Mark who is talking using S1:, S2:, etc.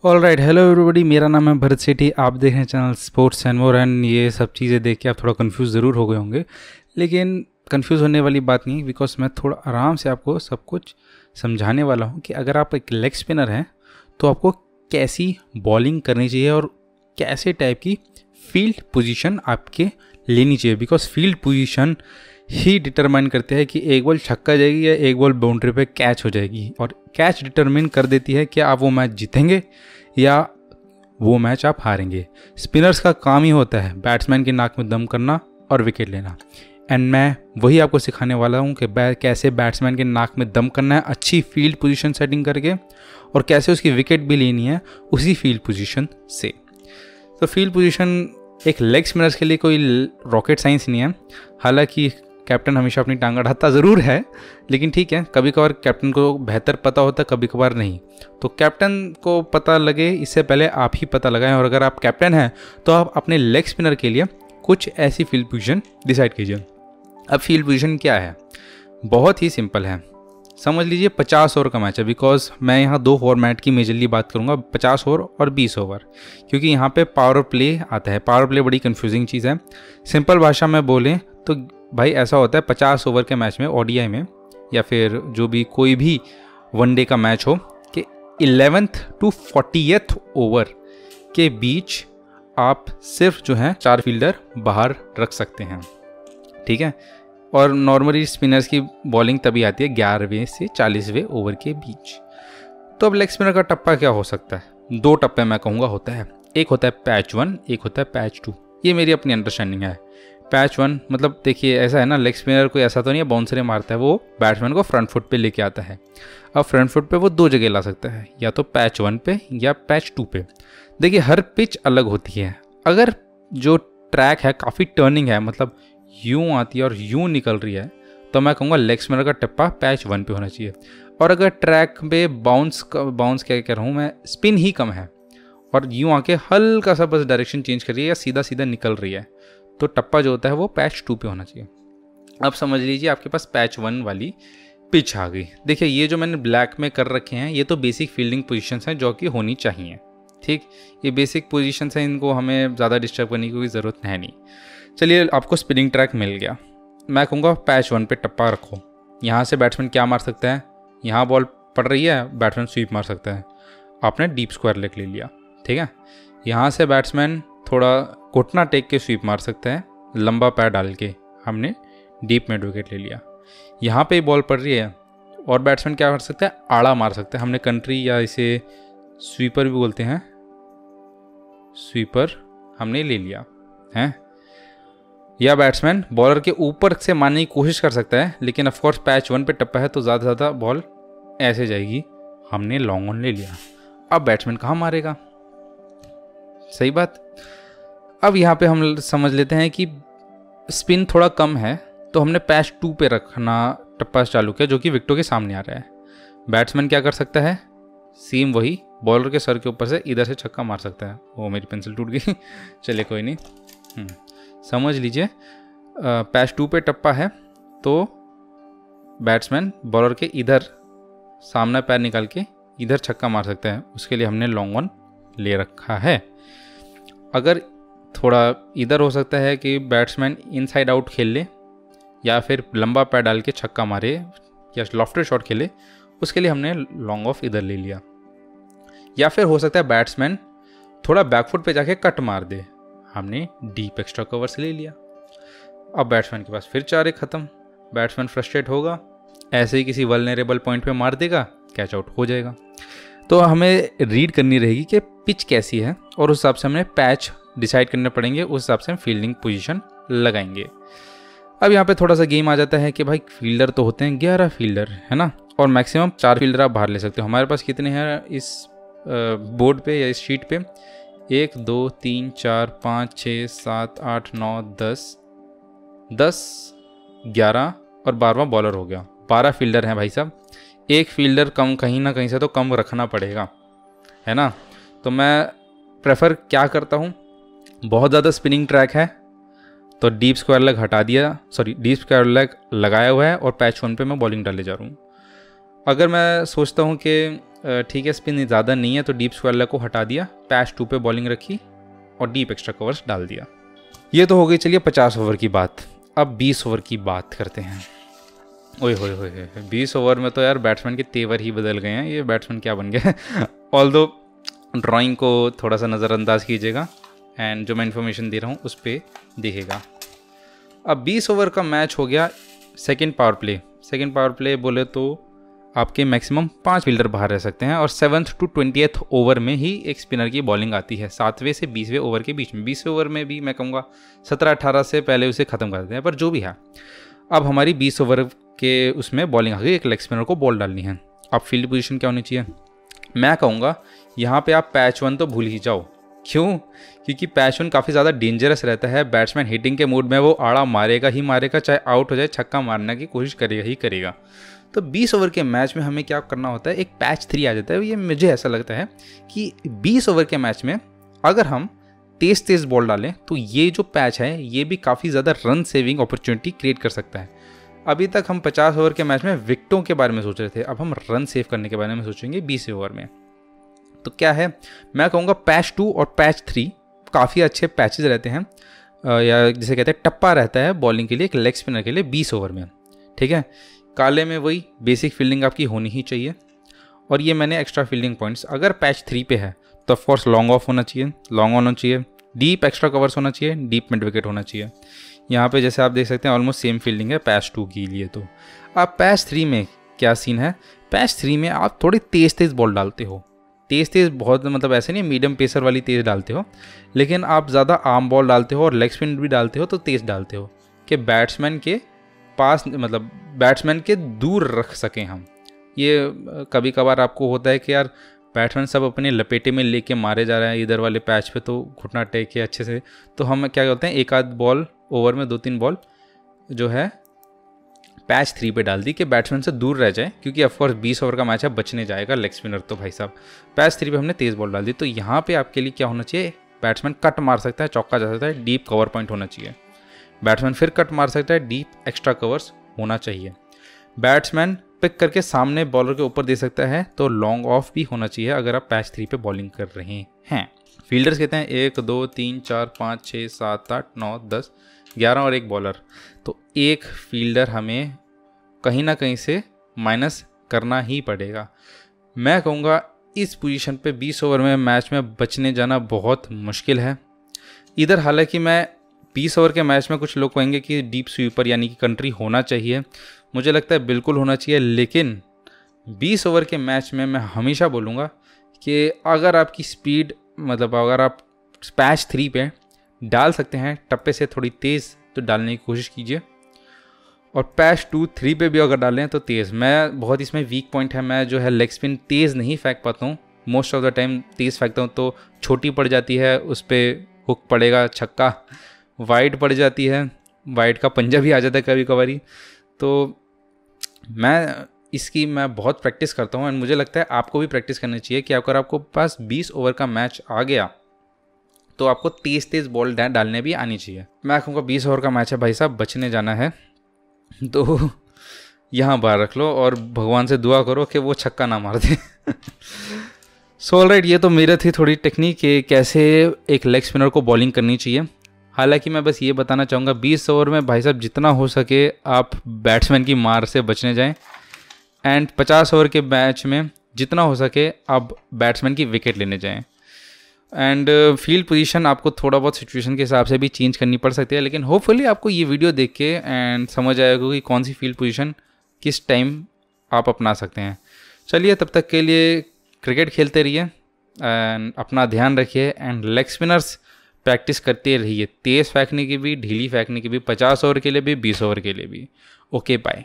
S1: All right, hello everybody, मेरा नाम है भरत सेठी। आप देख रहे हैं channel sports and more. And ये सब चीज़ें देख के आप थोड़ा कंफ्यूज ज़रूर हो गए होंगे, लेकिन कंफ्यूज होने वाली बात नहीं, बिकॉज मैं थोड़ा आराम से आपको सब कुछ समझाने वाला हूँ कि अगर आप एक लेग स्पिनर हैं तो आपको कैसी बॉलिंग करनी चाहिए और कैसे टाइप की फील्ड पोजीशन आपके लेनी चाहिए। Because field position he determine करते हैं कि एक बॉल छक्का जाएगी या एक बॉल बाउंड्री पे कैच हो जाएगी, और कैच डिटरमाइन कर देती है कि आप वो मैच जीतेंगे या वो मैच आप हारेंगे। स्पिनर्स का काम ही होता है बैट्समैन की नाक में दम करना और विकेट लेना, एंड मैं वही आपको सिखाने वाला हूँ कि कैसे बैट्समैन के नाक में दम करना है अच्छी फील्ड पोजीशन सेटिंग करके, और कैसे उसकी विकेट भी लेनी है उसी फील्ड पोजीशन से। तो फील्ड पोजीशन एक लेग स्पिनर्स के लिए कोई रॉकेट साइंस नहीं है। हालांकि कैप्टन हमेशा अपनी टांग अड़ाता ज़रूर है, लेकिन ठीक है, कभी कभार कैप्टन को बेहतर पता होता है, कभी कभार नहीं। तो कैप्टन को पता लगे इससे पहले आप ही पता लगाएं, और अगर आप कैप्टन हैं तो आप अपने लेग स्पिनर के लिए कुछ ऐसी फील्ड पोजीशन डिसाइड कीजिए। अब फील्ड पोजीशन क्या है, बहुत ही सिंपल है। समझ लीजिए 50 ओवर का मैच है, बिकॉज मैं यहाँ दो फॉर्मेट की मेजरली बात करूँगा, 50 ओवर और 20 ओवर, क्योंकि यहाँ पे पावर प्ले आता है। पावर प्ले बड़ी कंफ्यूजिंग चीज़ है। सिंपल भाषा में बोलें तो भाई ऐसा होता है 50 ओवर के मैच में, ओडीआई में या फिर जो भी कोई भी वनडे का मैच हो, कि 11th to 40th ओवर के बीच आप सिर्फ जो है 4 फील्डर बाहर रख सकते हैं, ठीक है। और नॉर्मली स्पिनर्स की बॉलिंग तभी आती है 11वें से 40वें ओवर के बीच। तो अब लेग स्पिनर का टप्पा क्या हो सकता है? 2 टप्पे मैं कहूँगा होता है। एक होता है पैच 1, एक होता है पैच 2। ये मेरी अपनी अंडरस्टैंडिंग है। पैच 1 मतलब देखिए ऐसा है ना, लेग स्पिनर कोई ऐसा तो नहीं है बाउंसरे मारता है, वो बैट्समैन को फ्रंट फुट पे लेके आता है। अब फ्रंट फुट पे वो 2 जगह ला सकता है, या तो पैच 1 पे या पैच 2 पे। देखिए हर पिच अलग होती है। अगर जो ट्रैक है काफ़ी टर्निंग है, मतलब यूँ आती है और यूँ निकल रही है, तो मैं कहूँगा लेग स्पिनर का टप्पा पैच 1 पे होना चाहिए। और अगर ट्रैक पे बाउंस क्या कह रहा हूँ मैं, स्पिन ही कम है और यूँ आके हल्का सा बस डायरेक्शन चेंज कर रही है या सीधा सीधा निकल रही है, तो टप्पा जो होता है वो पैच 2 पे होना चाहिए। अब समझ लीजिए आपके पास पैच 1 वाली पिच आ गई। देखिए ये जो मैंने ब्लैक में कर रखे हैं ये तो बेसिक फील्डिंग पोजीशंस हैं जो कि होनी चाहिए, ठीक। ये बेसिक पोजीशंस हैं, इनको हमें ज़्यादा डिस्टर्ब करने की कोई ज़रूरत है नहीं। चलिए आपको स्पिनिंग ट्रैक मिल गया। मैं कहूँगा पैच 1 पे टप्पा रखो। यहाँ से बैट्समैन क्या मार सकता है, यहाँ बॉल पड़ रही है, बैट्समैन स्वीप मार सकता है। आपने डीप स्क्वायर लेग ले लिया, ठीक है। यहाँ से बैट्समैन थोड़ा घुटना टेक के स्वीप मार सकता है, लंबा पैर डाल के हमने डीप में विकेट ले लिया। यहाँ पे बॉल पड़ रही है और बैट्समैन क्या कर सकता है, आड़ा मार सकता है। हमने कंट्री या इसे स्वीपर भी बोलते हैं, स्वीपर हमने ले लिया है। या बैट्समैन बॉलर के ऊपर से मारने की कोशिश कर सकता है, लेकिन ऑफकोर्स पैच 1 पे टप्पा है तो ज़्यादा से ज़्यादा बॉल ऐसे जाएगी। हमने लॉन्ग ऑन ले लिया। अब बैट्समैन कहाँ मारेगा, सही बात। अब यहाँ पे हम समझ लेते हैं कि स्पिन थोड़ा कम है, तो हमने पैच 2 पे रखना टप्पा चालू किया, जो कि विकेटों के सामने आ रहा है। बैट्समैन क्या कर सकता है, सेम वही बॉलर के सर के ऊपर से इधर से छक्का मार सकता है। वो मेरी पेंसिल टूट गई चलिए कोई नहीं। समझ लीजिए पैच 2 पे टप्पा है तो बैट्समैन बॉलर के इधर सामने पैर निकाल के इधर छक्का मार सकता है। उसके लिए हमने लॉन्ग ऑन ले रखा है। अगर थोड़ा इधर हो सकता है कि बैट्समैन इनसाइड आउट खेल ले या फिर लंबा पैर डाल के छक्का मारे या लॉफ्टेड शॉट खेले, उसके लिए हमने लॉन्ग ऑफ इधर ले लिया। या फिर हो सकता है बैट्समैन थोड़ा बैकफुट पे जाके कट मार दे, हमने डीप एक्स्ट्रा कवर्स ले लिया। अब बैट्समैन के पास फिर 4 एक खत्म। बैट्समैन फ्रस्ट्रेट होगा, ऐसे ही किसी वल्नरेबल पॉइंट पे मार देगा, कैच आउट हो जाएगा। तो हमें रीड करनी रहेगी कि पिच कैसी है और उस हिसाब से हमें पैच डिसाइड करने पड़ेंगे, उस हिसाब से हम फील्डिंग पोजीशन लगाएंगे। अब यहाँ पे थोड़ा सा गेम आ जाता है कि भाई फील्डर तो होते हैं 11 फील्डर, है ना, और मैक्सिमम 4 फील्डर आप बाहर ले सकते हो। हमारे पास कितने हैं इस बोर्ड पे या इस शीट पे, 1 2 3 4 5 6 7 8 9 10 11 और 12वां बॉलर हो गया। 12 फील्डर हैं भाई साहब। एक फील्डर कम कहीं ना कहीं से तो कम रखना पड़ेगा, है ना। तो मैं प्रेफर क्या करता हूँ, बहुत ज़्यादा स्पिनिंग ट्रैक है तो डीप स्क्वायर लेग हटा दिया, डीप स्क्वायर लेग लगाया हुआ है और पैच 1 पे मैं बॉलिंग डाले जा रहा हूँ। अगर मैं सोचता हूँ कि ठीक है स्पिन ज़्यादा नहीं है, तो डीप स्क्वायर को हटा दिया, पैच 2 पे बॉलिंग रखी और डीप एक्स्ट्रा कवर्स डाल दिया। ये तो हो गई चलिए 50 ओवर की बात। अब 20 ओवर की बात करते हैं। ओए होए होए, 20 ओवर में तो यार बैट्समैन के तेवर ही बदल गए हैं। ये बैट्समैन क्या बन गए ऑल्दो ड्राइंग को थोड़ा सा नज़रअंदाज कीजिएगा एंड जो मैं इन्फॉर्मेशन दे रहा हूँ उस पर देखिएगा। अब 20 ओवर का मैच हो गया second power play. Second power play बोले तो आपके मैक्सिमम 5 फील्डर बाहर रह सकते हैं और 7th to 20th ओवर में ही एक स्पिनर की बॉलिंग आती है, 7वें से 20वें ओवर के बीच में। 20वें ओवर में भी मैं कहूँगा 17-18 से पहले उसे ख़त्म कर देते हैं, पर जो भी है। अब हमारी 20 ओवर के उसमें बॉलिंग आ गई, एक लेग स्पिनर को बॉल डालनी है। अब फील्ड पोजीशन क्या होनी चाहिए? मैं कहूँगा यहाँ पे आप पैच 1 तो भूल ही जाओ। क्यों? क्योंकि पैच 1 काफ़ी ज़्यादा डेंजरस रहता है। बैट्समैन हिटिंग के मूड में वो आड़ा मारेगा ही मारेगा, चाहे आउट हो जाए छक्का मारने की कोशिश करेगा ही करेगा। तो 20 ओवर के मैच में हमें क्या करना होता है, एक पैच 3 आ जाता है। ये मुझे ऐसा लगता है कि 20 ओवर के मैच में अगर हम तेज़ बॉल डालें तो ये जो पैच है ये भी काफ़ी ज़्यादा रन सेविंग अपॉर्चुनिटी क्रिएट कर सकता है। अभी तक हम 50 ओवर के मैच में विकेटों के बारे में सोच रहे थे, अब हम रन सेव करने के बारे में सोचेंगे 20 ओवर में। तो क्या है, मैं कहूँगा पैच 2 और पैच 3 काफ़ी अच्छे पैचेज रहते हैं, या जिसे कहते हैं टप्पा रहता है बॉलिंग के लिए, एक लेग स्पिनर के लिए 20 ओवर में। ठीक है, काले में वही बेसिक फील्डिंग आपकी होनी ही चाहिए। और ये मैंने एक्स्ट्रा फील्डिंग पॉइंट्स, अगर पैच 3 पे है तो ऑफकोर्स लॉन्ग ऑफ होना चाहिए, लॉन्ग ऑन होना चाहिए, डीप एक्स्ट्रा कवर्स होना चाहिए, डीप मिड विकेट होना चाहिए। यहाँ पे जैसे आप देख सकते हैं ऑलमोस्ट सेम फील्डिंग है पैच 2 के लिए। तो आप पैच 3 में क्या सीन है, पैच 3 में आप थोड़ी तेज़ बॉल डालते हो। तेज़ बहुत मतलब ऐसे नहीं मीडियम पेसर वाली तेज़ डालते हो, लेकिन आप ज़्यादा आर्म बॉल डालते हो और लेग स्पिन भी डालते हो तो तेज़ डालते हो कि बैट्समैन के पास मतलब बैट्समैन के दूर रख सकें हम। ये कभी कभार आपको होता है कि यार बैट्समैन सब अपने लपेटे में लेके मारे जा रहे हैं इधर वाले पैच पे, तो घुटना टेक के अच्छे से, तो हम क्या करते हैं एक आध बॉल ओवर में 2-3 बॉल जो है पैच 3 पे डाल दी कि बैट्समैन से दूर रह जाए, क्योंकि ऑफकोर्स 20 ओवर का मैच है, बचने जाएगा लेग स्पिनर तो भाई साहब। पैच 3 पे हमने तेज़ बॉल डाल दी, तो यहाँ पे आपके लिए क्या होना चाहिए, बैट्समैन कट मार सकता है, चौका जा सकता है, डीप कवर पॉइंट होना चाहिए। बैट्समैन फिर कट मार सकता है, डीप एक्स्ट्रा कवर्स होना चाहिए। बैट्समैन पिक करके सामने बॉलर के ऊपर दे सकता है, तो लॉन्ग ऑफ भी होना चाहिए अगर आप पैच 3 पे बॉलिंग कर रहे हैं। फील्डर्स कहते हैं 1 2 3 4 5 6 7 8 9 10 11 और एक बॉलर, तो एक फील्डर हमें कहीं ना कहीं से माइनस करना ही पड़ेगा। मैं कहूँगा इस पोजीशन पे 20 ओवर में मैच में बचने जाना बहुत मुश्किल है। इधर हालांकि मैं 20 ओवर के मैच में कुछ लोग कहेंगे कि डीप स्वीपर यानी कि कंट्री होना चाहिए, मुझे लगता है बिल्कुल होना चाहिए, लेकिन 20 ओवर के मैच में मैं हमेशा बोलूँगा कि अगर आपकी स्पीड मतलब अगर आप पैच 3 पे डाल सकते हैं टप्पे से थोड़ी तेज़ तो डालने की कोशिश कीजिए, और पैच 2-3 पे भी अगर डालें तो तेज़। मैं बहुत इसमें वीक पॉइंट है, मैं जो है लेग स्पिन तेज़ नहीं फेंक पाता हूँ, मोस्ट ऑफ द टाइम तेज़ फेंकता हूँ तो छोटी पड़ जाती है, उस पर हुक पड़ेगा छक्का, वाइड पड़ जाती है, वाइड का पंजा भी आ जाता है कभी कभारी। तो मैं बहुत प्रैक्टिस करता हूँ एंड मुझे लगता है आपको भी प्रैक्टिस करनी चाहिए कि अगर आपको पास 20 ओवर का मैच आ गया तो आपको तेज़ बॉल डालने भी आनी चाहिए। मैं कहूँगा 20 ओवर का मैच है भाई साहब, बचने जाना है तो यहाँ बाहर रख लो और भगवान से दुआ करो कि वो छक्का ना मार दे। सो ऑलराइट, ये तो मेरे थी थोड़ी टेक्निक कि कैसे एक लेग स्पिनर को बॉलिंग करनी चाहिए। हालांकि मैं बस ये बताना चाहूँगा 20 ओवर में भाई साहब जितना हो सके आप बैट्समैन की मार से बचने जाएं, एंड 50 ओवर के मैच में जितना हो सके आप बैट्समैन की विकेट लेने जाएं। एंड फील्ड पोजीशन आपको थोड़ा बहुत सिचुएशन के हिसाब से भी चेंज करनी पड़ सकती है, लेकिन होपफुली आपको ये वीडियो देख के एंड समझ आएगा कि कौन सी फील्ड पोजीशन किस टाइम आप अपना सकते हैं। चलिए तब तक के लिए क्रिकेट खेलते रहिए एंड अपना ध्यान रखिए, एंड लेग स्पिनर्स प्रैक्टिस करते रहिए, तेज़ फेंकने की भी, ढीली फेंकने की भी, 50 ओवर के लिए भी, 20 ओवर के लिए भी। Okay bye.